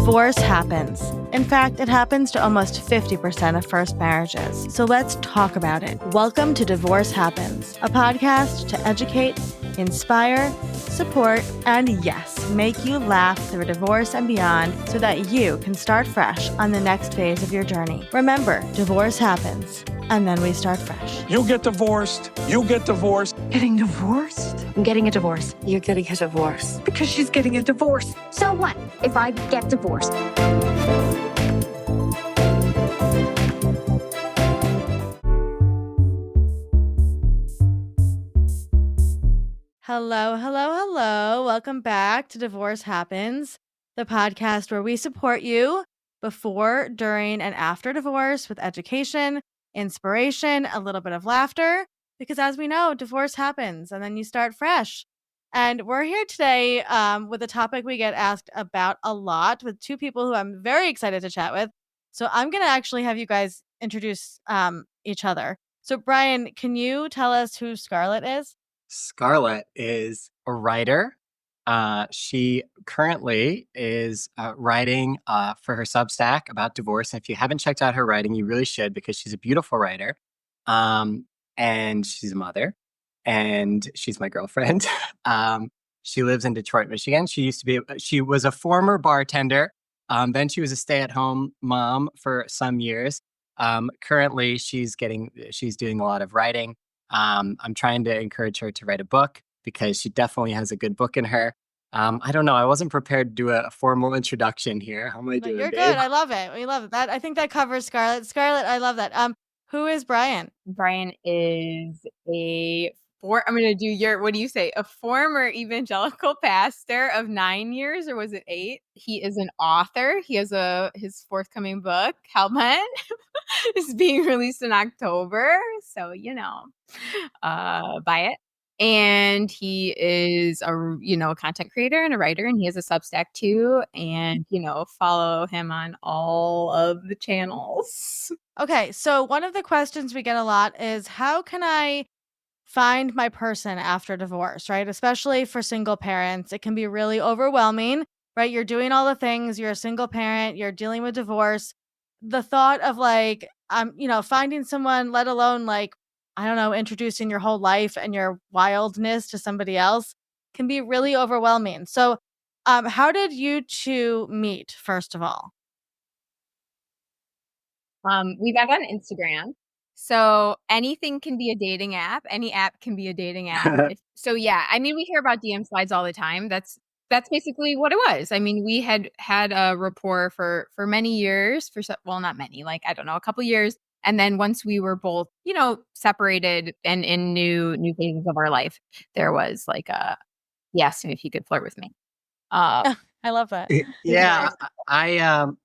Divorce happens. In fact, it happens to almost 50% of first marriages. So let's talk about it. Welcome to Divorce Happens, a podcast to educate, inspire, support, and yes, make you laugh through divorce and beyond so that you can start fresh on the next phase of your journey. Remember, divorce happens, and then we start fresh. You get divorced. You get divorced. Getting divorced? I'm getting a divorce. You're getting a divorce. Because she's getting a divorce. So what if I get divorced? Hello. Welcome back to Divorce Happens, the podcast where we support you before, during, and after divorce with education, inspiration, a little bit of laughter, because as we know, divorce happens and then you start fresh. And we're here today with a topic we get asked about a lot with two people who I'm very excited to chat with. So I'm going to actually have you guys introduce each other. So Brian, can you tell us who Scarlett is? Scarlett is a writer. She currently is writing for her Substack about divorce. And if you haven't checked out her writing, you really should, because she's a beautiful writer. And she's a mother. And she's my girlfriend. She lives in Detroit, Michigan. She was a former bartender. Then she was a stay-at-home mom for some years. Currently, she's doing a lot of writing. I'm trying to encourage her to write a book because she definitely has a good book in her. I don't know. I wasn't prepared to do a formal introduction here. How am I doing, You're babe? good. I love it. We love it. I think that covers Scarlett. Scarlett, I love that. Who is Brian? Brian is I'm going to do what do you say? A former evangelical pastor of 9 years, or was it 8? He is an author. He has his forthcoming book, Hellman, is being released in October. So, buy it. And he is a content creator and a writer, and he has a Substack too. And, follow him on all of the channels. Okay, so one of the questions we get a lot is, how can I find my person after divorce, right? Especially for single parents, it can be really overwhelming, right? You're doing all the things, you're a single parent, you're dealing with divorce. The thought of finding someone, let alone introducing your whole life and your wildness to somebody else can be really overwhelming. So, how did you two meet, first of all? We met on Instagram. So anything can be a dating app. Any app can be a dating app. We hear about DM slides all the time. That's basically what it was. I mean, we had a rapport for many years, not many, a couple years. And then once we were both, separated and in new phases of our life, there was he asked me if he could flirt with me. I love that. Yeah,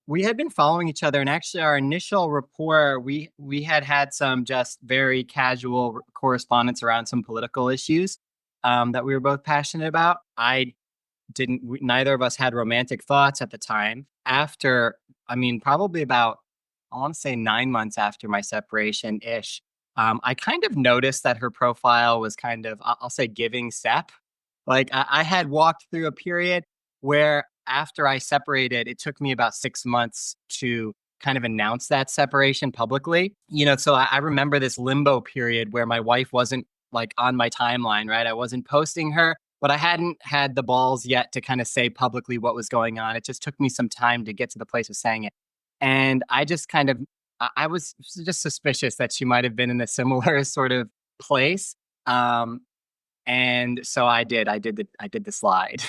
we had been following each other, and actually our initial rapport, we had some just very casual correspondence around some political issues that we were both passionate about. Neither of us had romantic thoughts at the time. Probably about, I want to say 9 months after my separation-ish, I kind of noticed that her profile was kind of, I'll say, giving step. I had walked through a period where after I separated, it took me about 6 months to kind of announce that separation publicly. So I remember this limbo period where my wife wasn't on my timeline, right? I wasn't posting her, but I hadn't had the balls yet to kind of say publicly what was going on. It just took me some time to get to the place of saying it. And I just I was just suspicious that she might have been in a similar sort of place. And so I did the slide.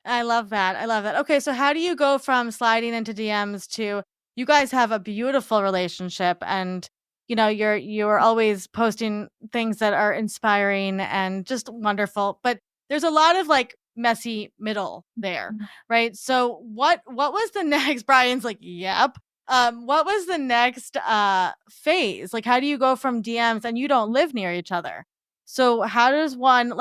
I love that. Okay, so how do you go from sliding into DMs to, you guys have a beautiful relationship, and you're always posting things that are inspiring and just wonderful, but there's a lot of messy middle there, right? So what was the next? Brian's yep. What was the next phase? How do you go from DMs, and you don't live near each other? So how does one,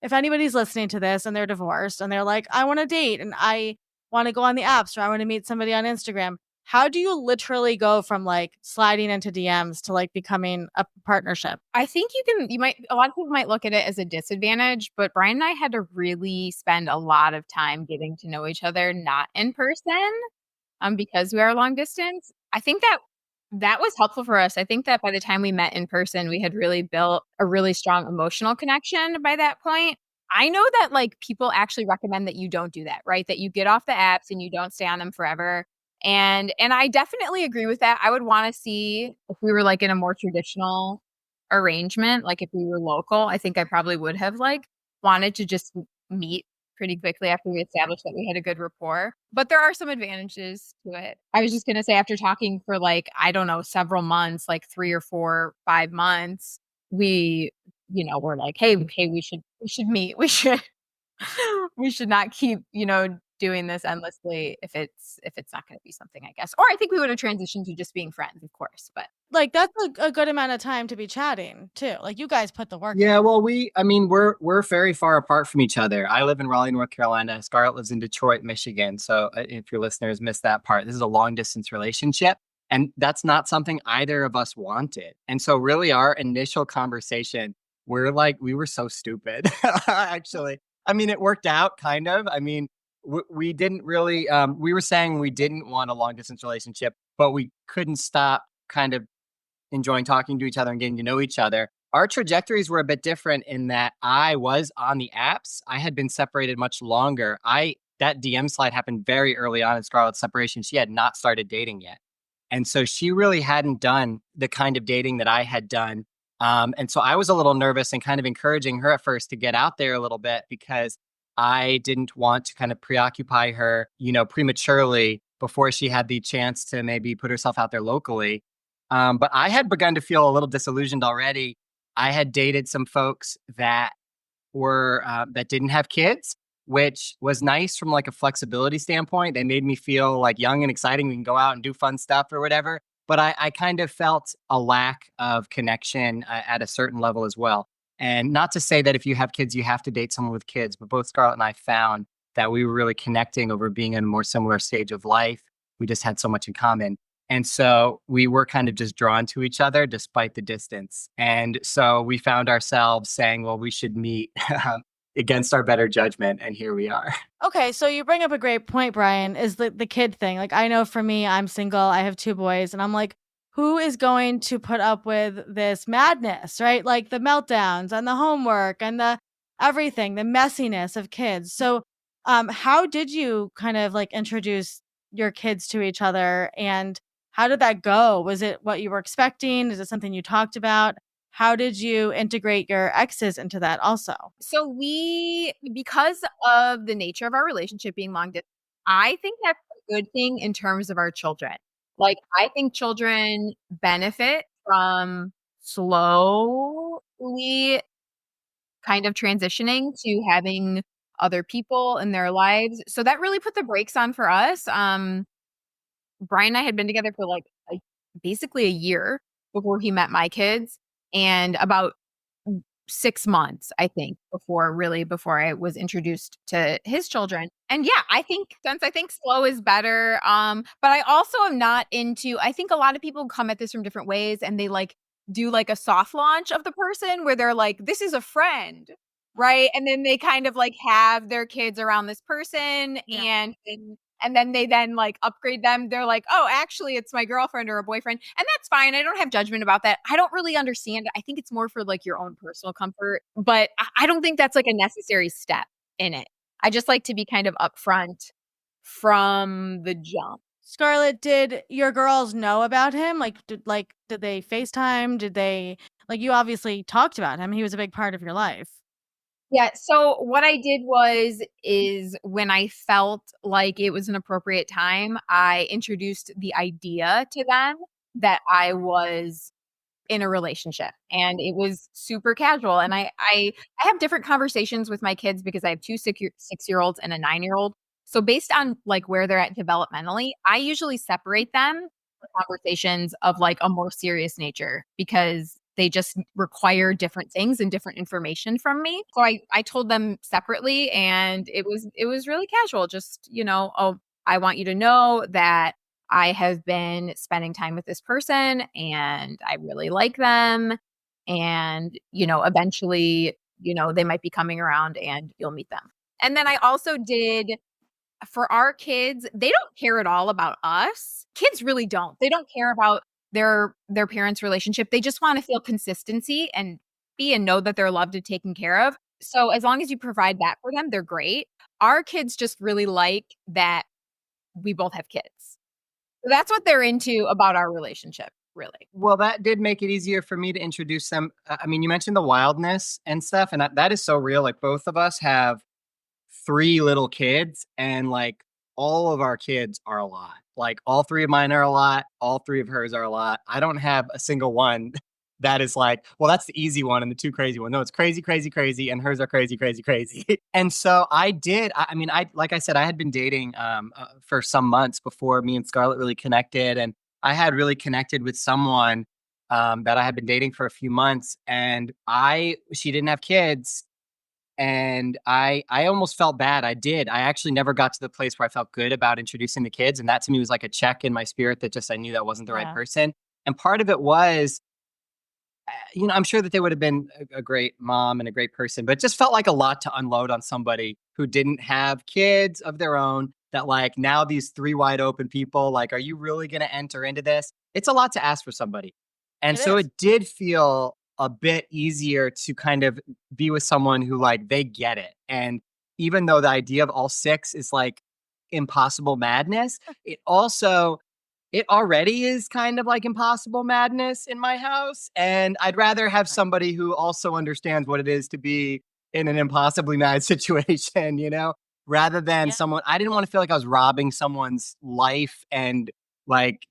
if anybody's listening to this and they're divorced and they're like, I want to date and I want to go on the apps, or I want to meet somebody on Instagram, how do you literally go from like sliding into DMs to like becoming a partnership? I think a lot of people might look at it as a disadvantage, but Brian and I had to really spend a lot of time getting to know each other, not in person, because we are long distance. I think that was helpful for us. I think that by the time we met in person, we had really built a really strong emotional connection by that point. I know that like people actually recommend that you don't do that, right? That you get off the apps and you don't stay on them forever. And I definitely agree with that. I would want to see if we were like in a more traditional arrangement, like if we were local, I think I probably would have like wanted to just meet pretty quickly after we established that we had a good rapport. But there are some advantages to it. I was just going to say, after talking for like, I don't know, several months, like 3 or 4, 5 months, we, we're like, hey, we should meet. We should not keep, doing this endlessly if it's not going to be something, I guess. Or I think we would have transitioned to just being friends, of course. But Like that's a good amount of time to be chatting too. Like you guys put the work in. Yeah, well, we're very far apart from each other. I live in Raleigh, North Carolina. Scarlett lives in Detroit, Michigan. So if your listeners missed that part, this is a long distance relationship. And that's not something either of us wanted. And so really our initial conversation, we were so stupid, actually. I mean, it worked out kind of. I mean, we didn't really, we were saying we didn't want a long distance relationship, but we couldn't stop kind of enjoying talking to each other and getting to know each other. Our trajectories were a bit different in that I was on the apps. I had been separated much longer. That DM slide happened very early on in Scarlett's separation. She had not started dating yet. And so she really hadn't done the kind of dating that I had done. And so I was a little nervous and kind of encouraging her at first to get out there a little bit because I didn't want to kind of preoccupy her, prematurely before she had the chance to maybe put herself out there locally. But I had begun to feel a little disillusioned already. I had dated some folks that that didn't have kids, which was nice from like a flexibility standpoint. They made me feel like young and exciting. We can go out and do fun stuff or whatever. But I kind of felt a lack of connection at a certain level as well. And not to say that if you have kids, you have to date someone with kids, but both Scarlett and I found that we were really connecting over being in a more similar stage of life. We just had so much in common. And so we were kind of just drawn to each other despite the distance. And so we found ourselves saying, well, we should meet against our better judgment. And here we are. Okay, so you bring up a great point, Brian, is the kid thing. Like I know for me, I'm single, I have 2 boys, and I'm like, who is going to put up with this madness, right? Like the meltdowns and the homework and the everything, the messiness of kids. So how did you kind of like introduce your kids to each other, and how did that go? Was it what you were expecting? Is it something you talked about? How did you integrate your exes into that also? So because of the nature of our relationship being long distance, I think that's a good thing in terms of our children. Like, I think children benefit from slowly kind of transitioning to having other people in their lives. So that really put the brakes on for us. Brian and I had been together for like basically a year before he met my kids, and about 6 months, I think, before I was introduced to his children. And yeah, I think slow is better. But I also am not into, I think a lot of people come at this from different ways and they like do like a soft launch of the person where they're like, this is a friend, right? And then they kind of like have their kids around this person, Yeah. and then they then like upgrade them. They're like, oh, actually, it's my girlfriend or a boyfriend. And that's fine. I don't have judgment about that. I don't really understand it. I think it's more for like your own personal comfort. But I don't think that's like a necessary step in it. I just like to be kind of upfront from the jump. Scarlett, did your girls know about him? Did they FaceTime? Did they like you obviously talked about him. He was a big part of your life. Yeah, so what I did is when I felt like it was an appropriate time, I introduced the idea to them that I was in a relationship, and it was super casual. And I have different conversations with my kids because I have 2 6-year-olds and a 9-year-old. So based on like where they're at developmentally, I usually separate them for conversations of like a more serious nature because they just require different things and different information from me. So I told them separately, and it was really casual. Just, oh, I want you to know that I have been spending time with this person and I really like them. And, eventually, they might be coming around and you'll meet them. And then I also did for our kids, they don't care at all about us. Kids really don't. They don't care about their parents' relationship. They just want to feel consistency and be and know that they're loved and taken care of. So as long as you provide that for them, they're great. Our kids just really like that we both have kids. So that's what they're into about our relationship, really. Well, that did make it easier for me to introduce them. I mean, you mentioned the wildness and stuff, and that is so real. Like both of us have 3 little kids, and like all of our kids are a lot. Like all 3 of mine are a lot. All 3 of hers are a lot. I don't have a single one that is like, well, that's the easy one and the 2 crazy one. No, it's crazy, crazy, crazy, and hers are crazy, crazy, crazy. And so I did. I mean, like I said, I had been dating for some months before me and Scarlett really connected, and I had really connected with someone that I had been dating for a few months, and she didn't have kids, and I almost felt bad. I did. I actually never got to the place where I felt good about introducing the kids, and that to me was like a check in my spirit that just I knew that wasn't the right Yeah. person. And part of it was, I'm sure that they would have been a great mom and a great person, but it just felt like a lot to unload on somebody who didn't have kids of their own. That like now these 3 wide open people, like, are you really going to enter into this? It's a lot to ask for somebody. And It so is. it did feel a bit easier to kind of be with someone who like they get it. And even though the idea of all 6 is like impossible madness, it already is kind of like impossible madness in my house. And I'd rather have Right. somebody who also understands what it is to be in an impossibly mad situation, rather than Yeah. someone. I didn't want to feel like I was robbing someone's life and like,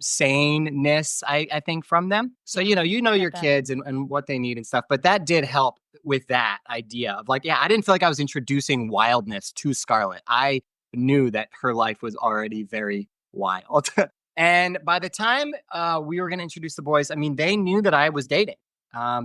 saneness, I think from them. So, I your get that. kids and what they need and stuff. But that did help with that idea of like, yeah, I didn't feel like I was introducing wildness to Scarlett. I knew that her life was already very wild. And by the time we were going to introduce the boys, I mean, they knew that I was dating.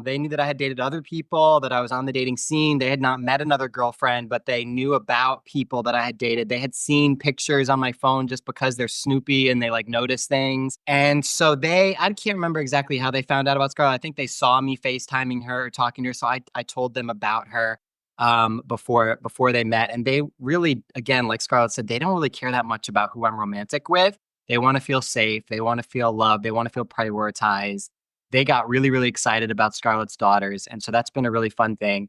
They knew that I had dated other people, that I was on the dating scene. They had not met another girlfriend, but they knew about people that I had dated. They had seen pictures on my phone just because they're snoopy and they like notice things. And so I can't remember exactly how they found out about Scarlett. I think they saw me FaceTiming her or talking to her. So I told them about her before they met. And they really, again, like Scarlett said, they don't really care that much about who I'm romantic with. They want to feel safe. They want to feel loved. They want to feel prioritized. They got really, really excited about Scarlett's daughters. And so that's been a really fun thing.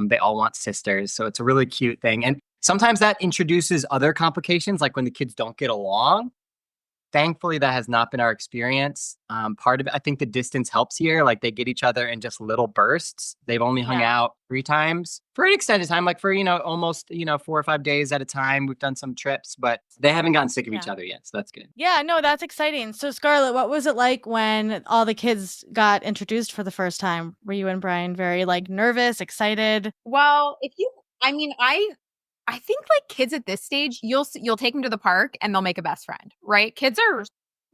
They all want sisters. So it's a really cute thing. And sometimes that introduces other complications, like when the kids don't get along. Thankfully, that has not been our experience. Part of it, I think the distance helps here. Like they get each other in just little bursts. They've only hung Yeah. out 3 times for an extended time, like for, almost, 4 or 5 days at a time. We've done some trips, but they haven't gotten sick of each Yeah. other yet. So that's good. Yeah, no, that's exciting. So Scarlett, what was it like when all the kids got introduced for the first time? Were you and Brian very like nervous, excited? Well, I think like kids at this stage, you'll take them to the park and they'll make a best friend, right? Kids are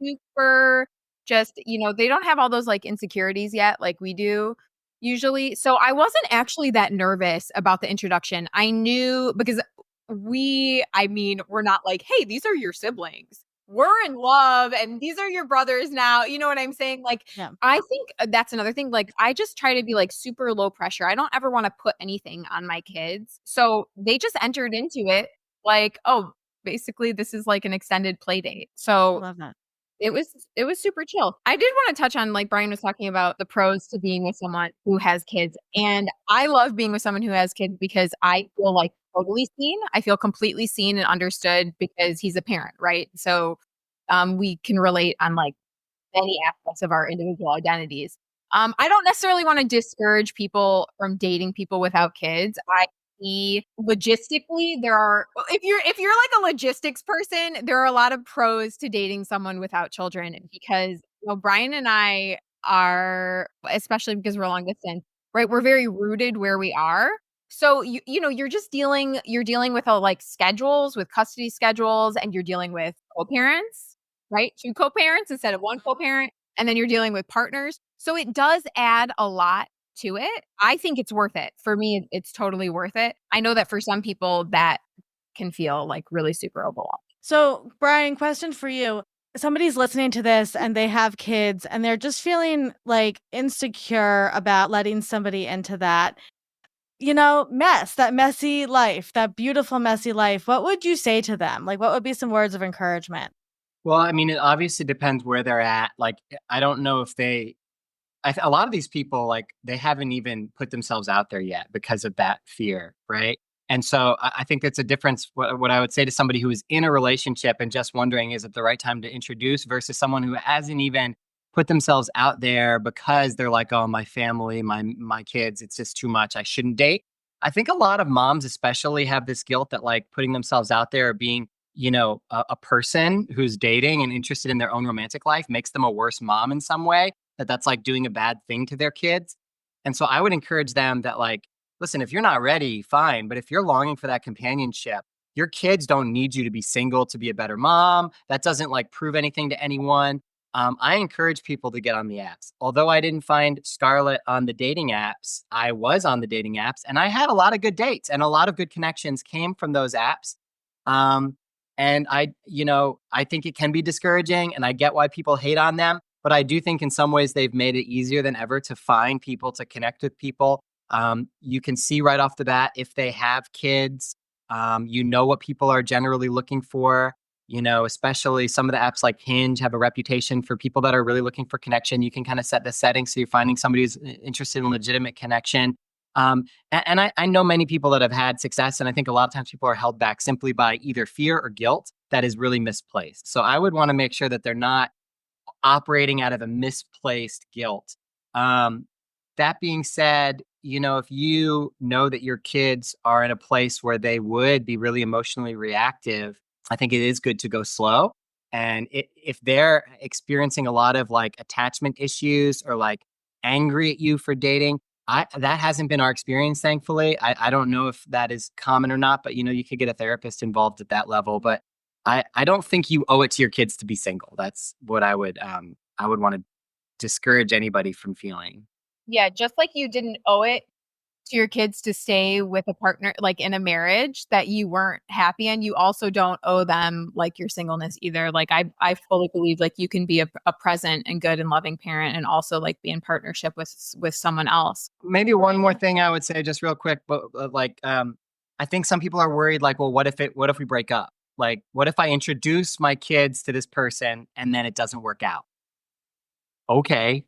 super just, they don't have all those like insecurities yet like we do usually. So I wasn't actually that nervous about the introduction. I knew because we're not like, "Hey, these are your siblings. We're in love and these are your brothers now." You know what I'm saying? Like Yeah. I think that's another thing. Like, I just try to be like super low pressure. I don't ever want to put anything on my kids. So they just entered into it like, oh, basically, this is like an extended play date. I So love that. it was super chill. I did want to touch on like Brian was talking about the pros to being with someone who has kids. And I love being with someone who has kids because I feel like totally seen. I feel completely seen and understood because he's a parent, right? So we can relate on like many aspects of our individual identities. I don't necessarily want to discourage people from dating people without kids. I see logistically if you're like a logistics person, there are a lot of pros to dating someone without children because Brian and I are, especially because we're long distance, right? We're very rooted where we are. So you're dealing with like schedules, with custody schedules, and you're dealing with co-parents, right? 2 co-parents instead of 1 co-parent, and then you're dealing with partners. So it does add a lot to it. I think it's worth it. For me, it's totally worth it. I know that for some people that can feel like really super overwhelming. So, Brian, question for you. Somebody's listening to this and they have kids and they're just feeling like insecure about letting somebody into that, that messy life, that beautiful, messy life. What would you say to them? Like, what would be some words of encouragement? Well, I mean, it obviously depends where they're at. Like, I don't know if a lot of these people, like, they haven't even put themselves out there yet because of that fear, right? And so I think it's a difference. What I would say to somebody who is in a relationship and just wondering, is it the right time to introduce, versus someone who hasn't even put themselves out there because they're like, oh, my family, my kids, it's just too much. I shouldn't date. I think a lot of moms especially have this guilt that, like, putting themselves out there or being, a person who's dating and interested in their own romantic life makes them a worse mom in some way, that's like doing a bad thing to their kids. And so I would encourage them that, like, listen, if you're not ready, fine. But if you're longing for that companionship, your kids don't need you to be single to be a better mom. That doesn't, like, prove anything to anyone. I encourage people to get on the apps. Although I didn't find Scarlett on the dating apps, I was on the dating apps and I had a lot of good dates, and a lot of good connections came from those apps. Um, and I think it can be discouraging, and I get why people hate on them. But I do think in some ways they've made it easier than ever to find people, to connect with people. You can see right off the bat if they have kids. What people are generally looking for. Especially some of the apps like Hinge have a reputation for people that are really looking for connection. You can kind of set the settings so you're finding somebody who's interested in legitimate connection. I know many people that have had success, and I think a lot of times people are held back simply by either fear or guilt that is really misplaced. So I would want to make sure that they're not operating out of a misplaced guilt. That being said, if you know that your kids are in a place where they would be really emotionally reactive, I think it is good to go slow. And if they're experiencing a lot of, like, attachment issues or, like, angry at you for dating, that hasn't been our experience, thankfully. I don't know if that is common or not, but you could get a therapist involved at that level. But I don't think you owe it to your kids to be single. That's what I would want to discourage anybody from feeling. Yeah, just like you didn't owe it to your kids to stay with a partner, like in a marriage that you weren't happy in, you also don't owe them, like, your singleness either. Like, I fully believe, like, you can be a present and good and loving parent and also, like, be in partnership with someone else. Maybe one more thing I would say just real quick, but I think some people are worried, like, well, what if we break up? Like, what if I introduce my kids to this person and then it doesn't work out? Okay.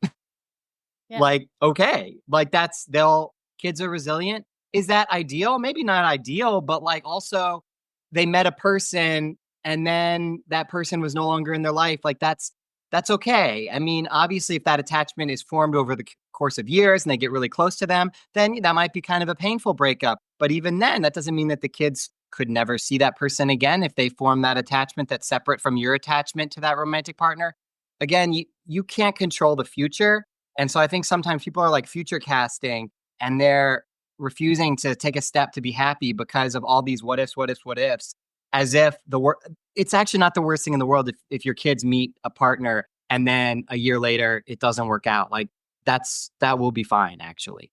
Yeah. Like, okay. Like, kids are resilient. Is that ideal? Maybe not ideal, but, like, also they met a person and then that person was no longer in their life. Like, that's okay. I mean, obviously, if that attachment is formed over the course of years and they get really close to them, then that might be kind of a painful breakup. But even then, that doesn't mean that the kids could never see that person again if they form that attachment that's separate from your attachment to that romantic partner. Again, you can't control the future. And so I think sometimes people are, like, future casting, and they're refusing to take a step to be happy because of all these what ifs, as if it's actually not the worst thing in the world if your kids meet a partner and then a year later it doesn't work out. Like, that will be fine, actually.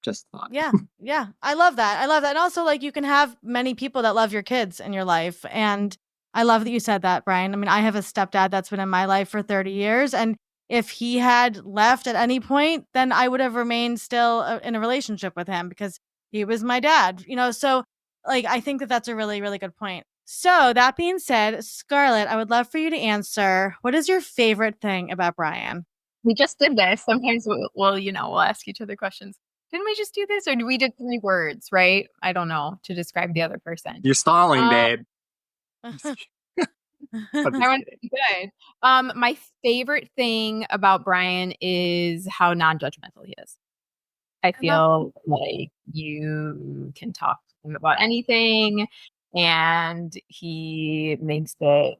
Just thought. Yeah. Yeah. I love that. I love that. And also, like, you can have many people that love your kids in your life. And I love that you said that, Brian. I mean, I have a stepdad that's been in my life for 30 years. And if he had left at any point, then I would have remained still in a relationship with him because he was my dad, So, like, I think that that's a really, really good point. So, that being said, Scarlett, I would love for you to answer, what is your favorite thing about Brian? We just did this. Sometimes we'll ask each other questions. Didn't we just do this? Or we did 3 words, right? I don't know, to describe the other person. You're stalling, Um, babe. I'm just I want to kidding. be good. My favorite thing about Brian is how non-judgmental he is. I I love feel like you can talk to him about anything, and he makes it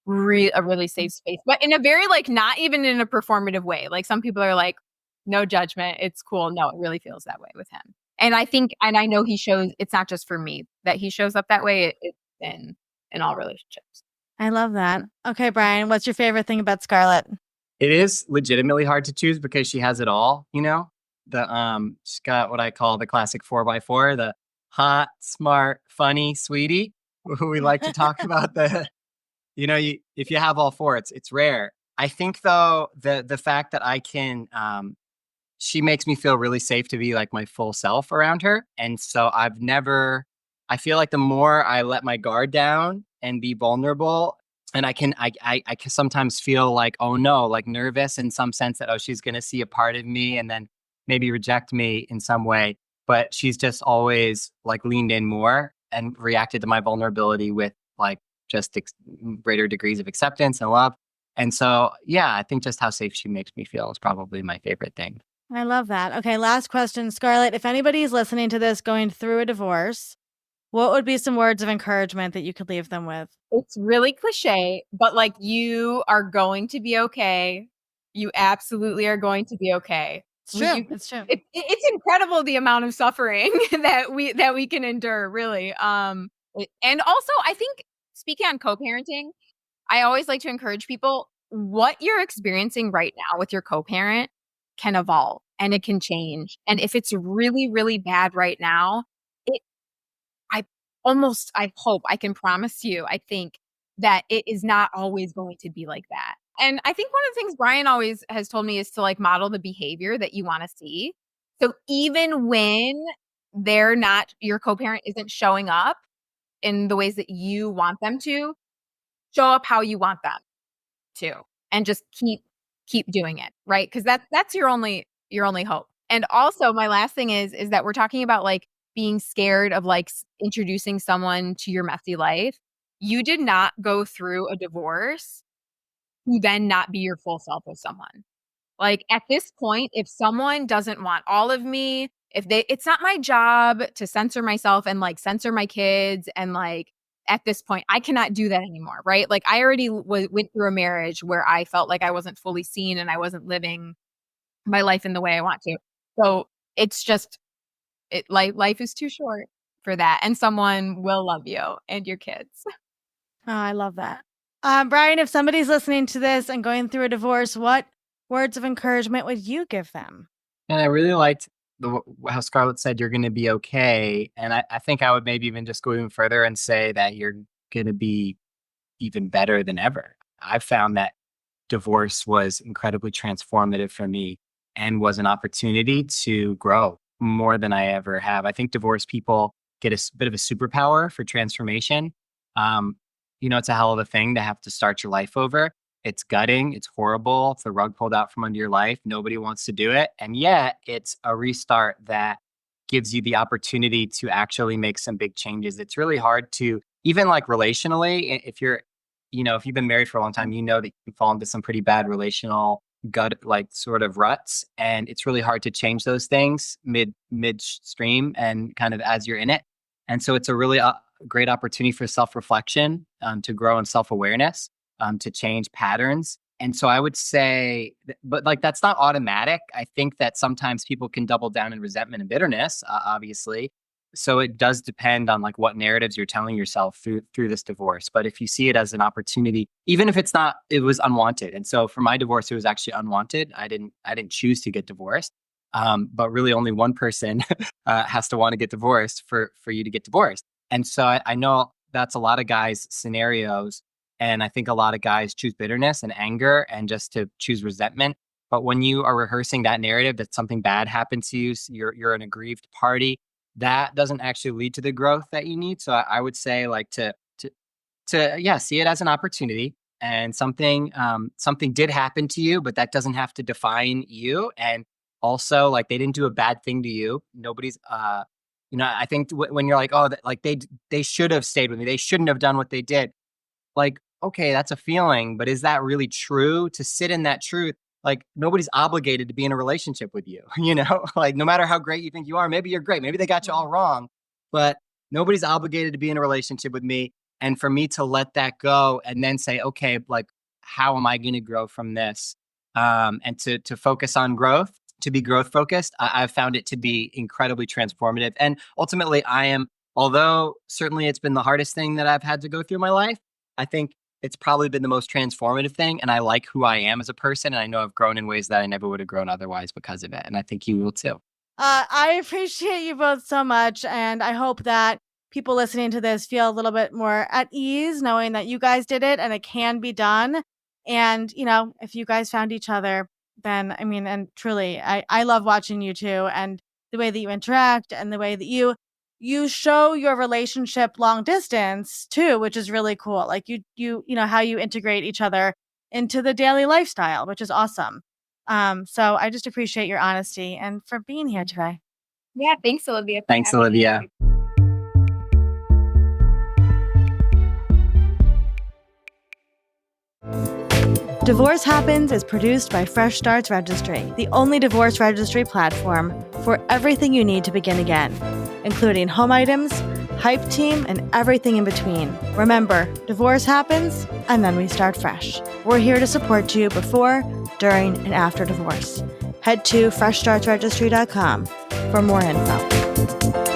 a really safe space, but in a very, like, not even in a performative way. Like, some people are like, no judgment, it's cool. No, it really feels that way with him. And I know he shows, it's not just for me that he shows up that way. It's in all relationships. I love that. Okay, Brian, what's your favorite thing about Scarlett? It is legitimately hard to choose because she has it all, she's got what I call the classic 4x4, the hot, smart, funny, sweetie. we like to talk about if you have all four, it's rare. I think though the fact that I can she makes me feel really safe to be like my full self around her. And so I feel like the more I let my guard down and be vulnerable, and I can sometimes feel like, oh no, like nervous in some sense that, oh, she's going to see a part of me and then maybe reject me in some way. But she's just always like leaned in more and reacted to my vulnerability with like just greater degrees of acceptance and love. And so, yeah, I think just how safe she makes me feel is probably my favorite thing. I love that. Okay, last question. Scarlett, if anybody is listening to this going through a divorce, what would be some words of encouragement that you could leave them with? It's really cliche, but like you are going to be okay. You absolutely are going to be okay. It's true. It's true. It's incredible the amount of suffering that we can endure, really. And also, I think speaking on co-parenting, I always like to encourage people, what you're experiencing right now with your co-parent can evolve and it can change. And if it's really, really bad right now, I hope, I can promise you, I think that it is not always going to be like that. And I think one of the things Brian always has told me is to like model the behavior that you want to see. So even when your co-parent isn't showing up in the ways that you want them to, show up how you want them to, and just keep doing it, right? Because that's your only hope. And also, my last thing is that we're talking about like being scared of like introducing someone to your messy life. You did not go through a divorce to then not be your full self with someone. Like at this point, if someone doesn't want all of me, it's not my job to censor myself and like censor my kids. And like at this point, I cannot do that anymore, right? Like I already went through a marriage where I felt like I wasn't fully seen and I wasn't living my life in the way I want to. So it's just, life is too short for that. And someone will love you and your kids. Oh, I love that. Brian, if somebody's listening to this and going through a divorce, what words of encouragement would you give them? And I really liked how Scarlett said you're going to be okay. And I think I would maybe even just go even further and say that you're going to be even better than ever. I found that divorce was incredibly transformative for me and was an opportunity to grow more than I ever have. I think divorced people get a bit of a superpower for transformation. It's a hell of a thing to have to start your life over. It's gutting. It's horrible. It's the rug pulled out from under your life. Nobody wants to do it. And yet it's a restart that gives you the opportunity to actually make some big changes. It's really hard to, even like relationally, if you've been married for a long time, you know that you can fall into some pretty bad relational gut, like sort of ruts. And it's really hard to change those things midstream and kind of as you're in it. And so it's a really great opportunity for self-reflection, to grow in self-awareness, to change patterns. And so I would say, but like that's not automatic. I think that sometimes people can double down in resentment and bitterness, obviously. So it does depend on like what narratives you're telling yourself through this divorce. But if you see it as an opportunity, even if it was unwanted. And so for my divorce, it was actually unwanted. I didn't choose to get divorced. But really only one person has to want to get divorced for you to get divorced. And so I know that's a lot of guys' scenarios. And I think a lot of guys choose bitterness and anger and just to choose resentment. But when you are rehearsing that narrative that something bad happened to you, so you're an aggrieved party, that doesn't actually lead to the growth that you need. So I would say like to see it as an opportunity, and something did happen to you, but that doesn't have to define you. And also like they didn't do a bad thing to you. Nobody's I think when you're like, oh, like they should have stayed with me, they shouldn't have done what they did. Like, okay, that's a feeling, but is that really true? To sit in that truth, like nobody's obligated to be in a relationship with you, like no matter how great you think you are, maybe you're great, maybe they got you all wrong, but nobody's obligated to be in a relationship with me. And for me to let that go and then say, okay, like, how am I going to grow from this? And to focus on growth, to be growth focused, I've found it to be incredibly transformative. And ultimately although certainly it's been the hardest thing that I've had to go through in my life, I think it's probably been the most transformative thing. And I like who I am as a person. And I know I've grown in ways that I never would have grown otherwise because of it. And I think you will too. I appreciate you both so much. And I hope that people listening to this feel a little bit more at ease knowing that you guys did it and it can be done. And, if you guys found each other, then, I mean, and truly, I love watching you two and the way that you interact and the way that you show your relationship long distance too, which is really cool. Like how you integrate each other into the daily lifestyle, which is awesome. So I just appreciate your honesty and for being here today. Yeah, thanks, Olivia. Thanks, Olivia. Divorce Happens is produced by Fresh Starts Registry, the only divorce registry platform for everything you need to begin again, including home items, hype team, and everything in between. Remember, divorce happens, and then we start fresh. We're here to support you before, during, and after divorce. Head to freshstartsregistry.com for more info.